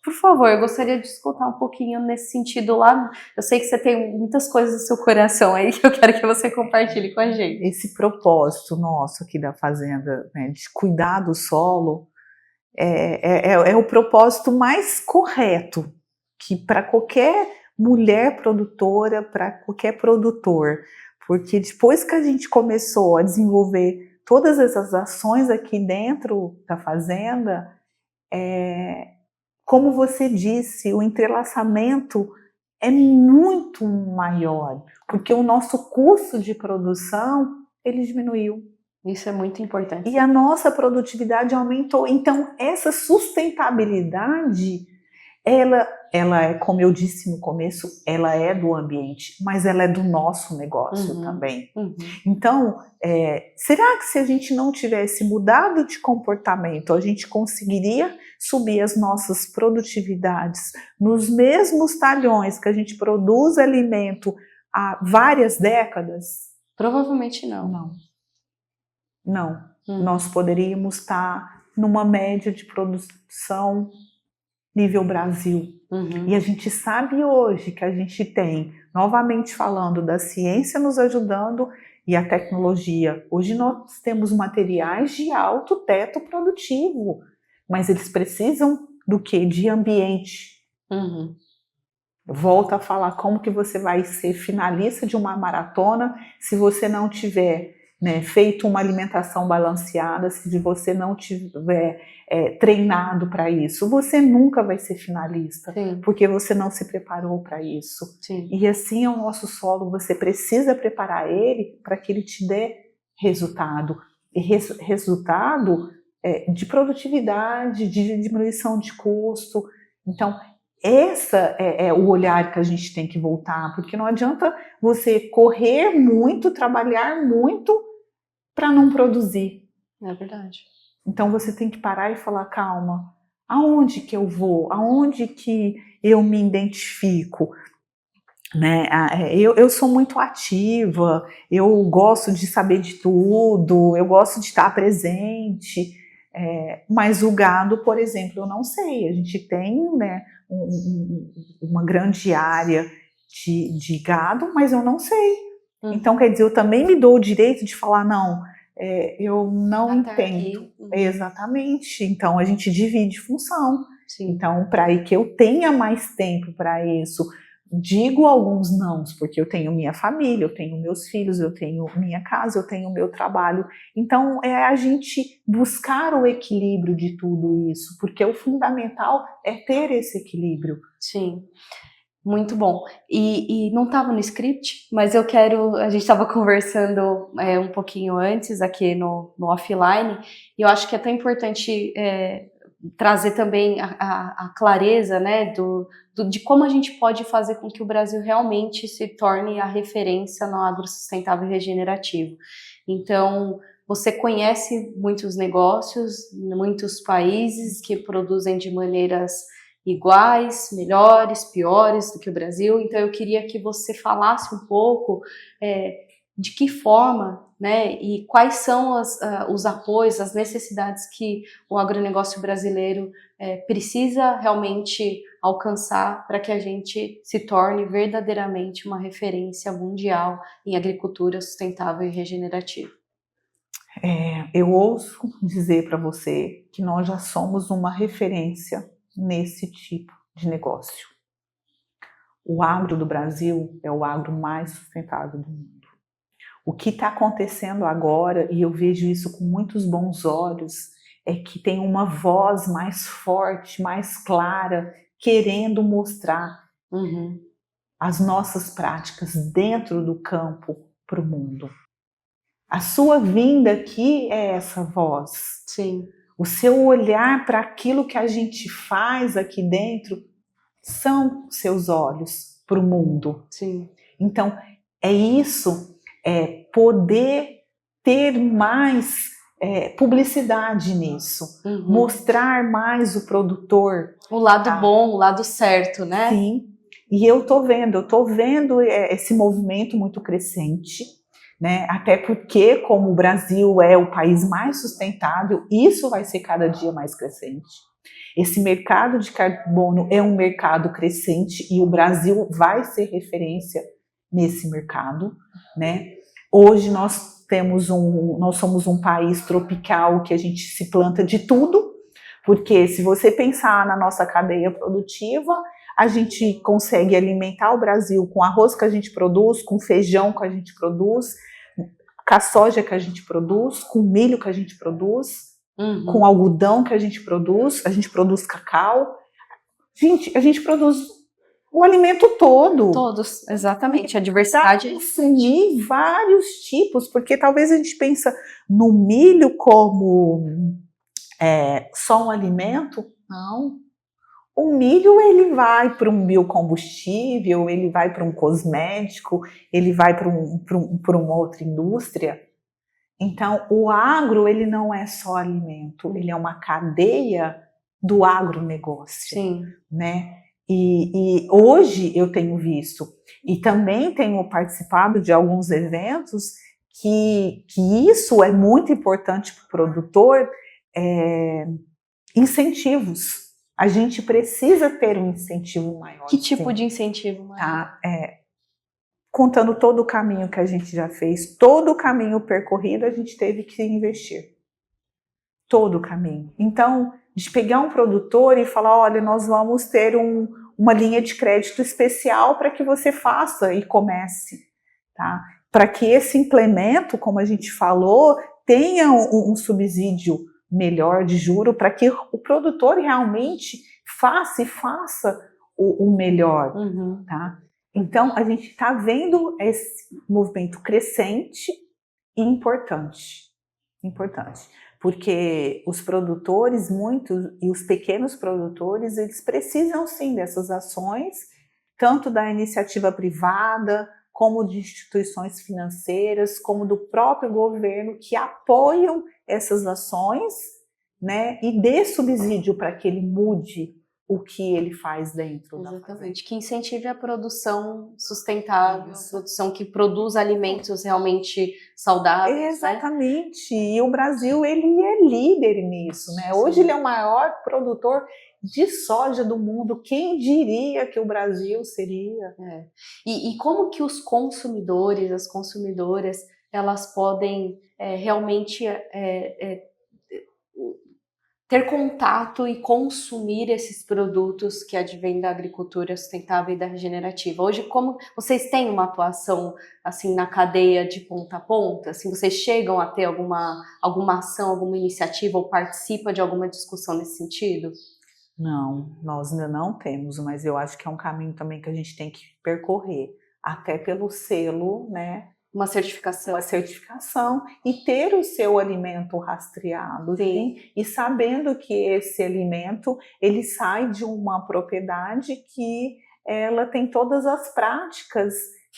por favor, eu gostaria de escutar um pouquinho nesse sentido lá. Eu sei que você tem muitas coisas no seu coração aí que eu quero que você compartilhe com a gente.
Esse propósito nosso aqui da fazenda, né, de cuidar do solo, é o propósito mais correto que para qualquer mulher produtora, para qualquer produtor, porque depois que a gente começou a desenvolver todas essas ações aqui dentro da fazenda, como você disse, o entrelaçamento é muito maior, porque o nosso custo de produção, ele diminuiu.
Isso é muito importante.
E a nossa produtividade aumentou. Então, essa sustentabilidade, ela é, como eu disse no começo, ela é do ambiente, mas ela é do nosso negócio também. Então, será que se a gente não tivesse mudado de comportamento, a gente conseguiria subir as nossas produtividades nos mesmos talhões que a gente produz alimento há várias décadas?
Provavelmente não.
Não. Nós poderíamos estar numa média de produção nível Brasil. E a gente sabe hoje que a gente tem, novamente falando da ciência nos ajudando e a tecnologia. Hoje nós temos materiais de alto teto produtivo, mas eles precisam do quê? De ambiente. Volto a falar, como que você vai ser finalista de uma maratona se você não tiver feito uma alimentação balanceada, se você não tiver treinado para isso? Você nunca vai ser finalista, porque você não se preparou para isso. E assim é o nosso solo, você precisa preparar ele para que ele te dê resultado. E resultado de produtividade, de diminuição de custo. Então, essa é o olhar que a gente tem que voltar, porque não adianta você correr muito, trabalhar muito para não produzir.
É verdade.
Então você tem que parar e falar, calma, aonde que eu vou? Aonde que eu me identifico? Eu sou muito ativa, eu gosto de saber de tudo, eu gosto de estar presente, mas o gado, por exemplo, eu não sei. A gente tem uma grande área de gado, mas eu não sei. Então, quer dizer, eu também me dou o direito de falar, não, eu não entendo. Exatamente. Então, a gente divide função. Então, para que eu tenha mais tempo para isso, digo alguns nãos, porque eu tenho minha família, eu tenho meus filhos, eu tenho minha casa, eu tenho meu trabalho. Então, é a gente buscar o equilíbrio de tudo isso, porque o fundamental é ter esse equilíbrio.
Sim. Muito bom. E não estava no script, mas a gente estava conversando um pouquinho antes aqui no offline, e eu acho que é tão importante trazer também a clareza, né, de como a gente pode fazer com que o Brasil realmente se torne a referência no agro sustentável e regenerativo. Então, você conhece muitos negócios, muitos países que produzem de maneiras iguais, melhores, piores do que o Brasil. Então eu queria que você falasse um pouco de que forma, né, e quais são os apoios, as necessidades que o agronegócio brasileiro precisa realmente alcançar para que a gente se torne verdadeiramente uma referência mundial em agricultura sustentável e regenerativa.
Eu ouço dizer para você que nós já somos uma referência nesse tipo de negócio. O agro do Brasil é o agro mais sustentável do mundo. O que está acontecendo agora, e eu vejo isso com muitos bons olhos, é que tem uma voz mais forte, mais clara, querendo mostrar as nossas práticas dentro do campo para o mundo. A sua vinda aqui é essa voz.
Sim.
O seu olhar para aquilo que a gente faz aqui dentro são seus olhos para o mundo.
Sim.
Então, é isso, poder ter mais publicidade nisso, mostrar mais o produtor.
O lado bom, o lado certo, né?
Sim, e eu estou vendo esse movimento muito crescente. Até porque, como o Brasil é o país mais sustentável, isso vai ser cada dia mais crescente. Esse mercado de carbono é um mercado crescente e o Brasil vai ser referência nesse mercado. Hoje nós somos um país tropical que a gente se planta de tudo, porque se você pensar na nossa cadeia produtiva, a gente consegue alimentar o Brasil com arroz que a gente produz, com feijão que a gente produz, com a soja que a gente produz, com milho que a gente produz, com algodão que a gente produz cacau. Gente, a gente produz o alimento todo.
Todos, exatamente. A diversidade.
De vários tipos, porque talvez a gente pensa no milho como só um alimento. Não. O milho, ele vai para um biocombustível, ele vai para um cosmético, ele vai para uma outra indústria. Então, o agro, ele não é só alimento, ele é uma cadeia do agronegócio.
Sim.
Né? E hoje eu tenho visto, e também tenho participado de alguns eventos, que isso é muito importante para o produtor, incentivos. A gente precisa ter um incentivo maior.
Que tipo de incentivo maior?
Tá? Contando todo o caminho que a gente já fez, todo o caminho percorrido, a gente teve que investir. Todo o caminho. Então, de pegar um produtor e falar, olha, nós vamos ter uma linha de crédito especial para que você faça e comece. Tá? Para que esse implemento, como a gente falou, tenha um subsídio melhor de juro, para que o produtor realmente faça o melhor.
Uhum.
Tá? Então, a gente está vendo esse movimento crescente e importante. Importante. Porque os produtores, muitos, e os pequenos produtores, eles precisam sim dessas ações, tanto da iniciativa privada, como de instituições financeiras, como do próprio governo, que apoiam essas ações, né, e dê subsídio para que ele mude o que ele faz dentro da fazenda.
Exatamente, que incentive a produção sustentável, a produção que produz alimentos realmente saudáveis.
Exatamente, né? E o Brasil, ele é líder nisso, né? Hoje ele é o maior produtor de soja do mundo. Quem diria que o Brasil seria?
E como que os consumidores, as consumidoras, elas podem realmente ter contato e consumir esses produtos que advêm da agricultura sustentável e da regenerativa? Hoje, como vocês têm uma atuação assim na cadeia de ponta a ponta? Assim, vocês chegam a ter alguma ação, alguma iniciativa ou participam de alguma discussão nesse sentido?
Não, nós ainda não temos, mas eu acho que é um caminho também que a gente tem que percorrer, até pelo selo, né?
Uma certificação
e ter o seu alimento rastreado, sim, e sabendo que esse alimento ele sai de uma propriedade que ela tem todas as práticas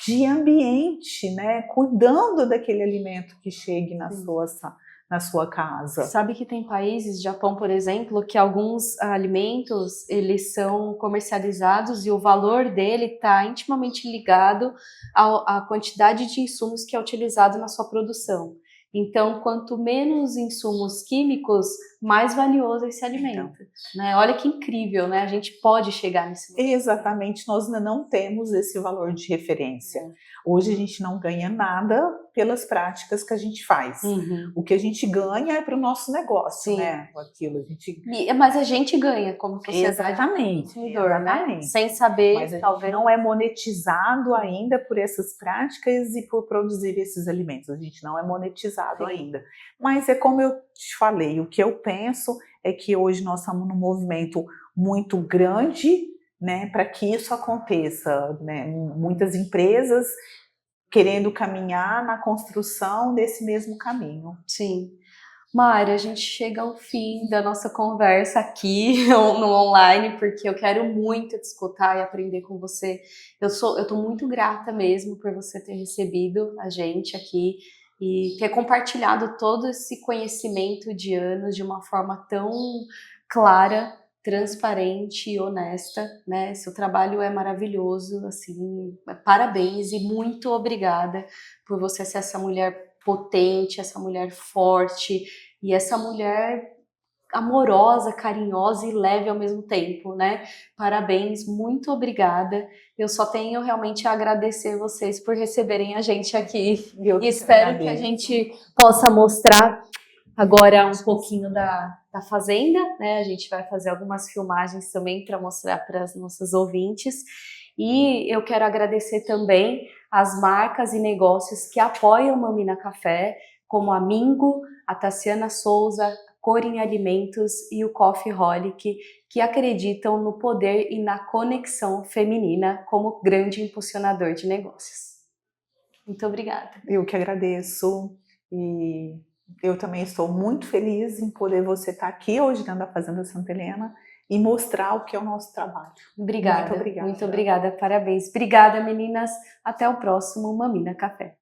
de ambiente, né, cuidando daquele alimento que chegue na sua casa.
Sabe que tem países, Japão, por exemplo, que alguns alimentos, eles são comercializados e o valor dele está intimamente ligado à quantidade de insumos que é utilizado na sua produção. Então, quanto menos insumos químicos, mais valioso esse alimento. Então, né? Olha que incrível, né? A gente pode chegar nesse momento.
Exatamente, nós ainda não temos esse valor de referência. Hoje a gente não ganha nada pelas práticas que a gente faz.
Uhum.
O que a gente ganha é para o nosso negócio, né? Aquilo,
mas a gente ganha como sociedade.
Exatamente.
Né? Sem saber,
mas
talvez.
Não é monetizado ainda por essas práticas e por produzir esses alimentos. A gente não é monetizado ainda. Mas é como eu te falei, o que eu penso é que hoje nós estamos num movimento muito grande, né, para que isso aconteça, né? Muitas empresas querendo caminhar na construção desse mesmo caminho.
Sim. Mari, a gente chega ao fim da nossa conversa aqui no online, porque eu quero muito te escutar e aprender com você. Eu tô muito grata mesmo por você ter recebido a gente aqui e ter compartilhado todo esse conhecimento de anos de uma forma tão clara, transparente e honesta, né? Seu trabalho é maravilhoso, assim, parabéns e muito obrigada por você ser essa mulher potente, essa mulher forte e essa mulher amorosa, carinhosa e leve ao mesmo tempo, né? Parabéns, muito obrigada. Eu só tenho realmente a agradecer vocês por receberem a gente aqui. E espero que a gente possa mostrar agora um pouquinho da fazenda, né? A gente vai fazer algumas filmagens também para mostrar para as nossas ouvintes. E eu quero agradecer também as marcas e negócios que apoiam Mamina Café, como a Mingo, a Tassiana Souza, Cor em Alimentos e o Coffeeholic, que acreditam no poder e na conexão feminina como grande impulsionador de negócios. Muito obrigada.
Eu que agradeço e eu também estou muito feliz em poder você estar aqui hoje dentro da Fazenda Santa Helena e mostrar o que é o nosso trabalho.
Obrigada.
Muito obrigada.
Muito obrigada, parabéns. Obrigada, meninas. Até o próximo Mamina Café.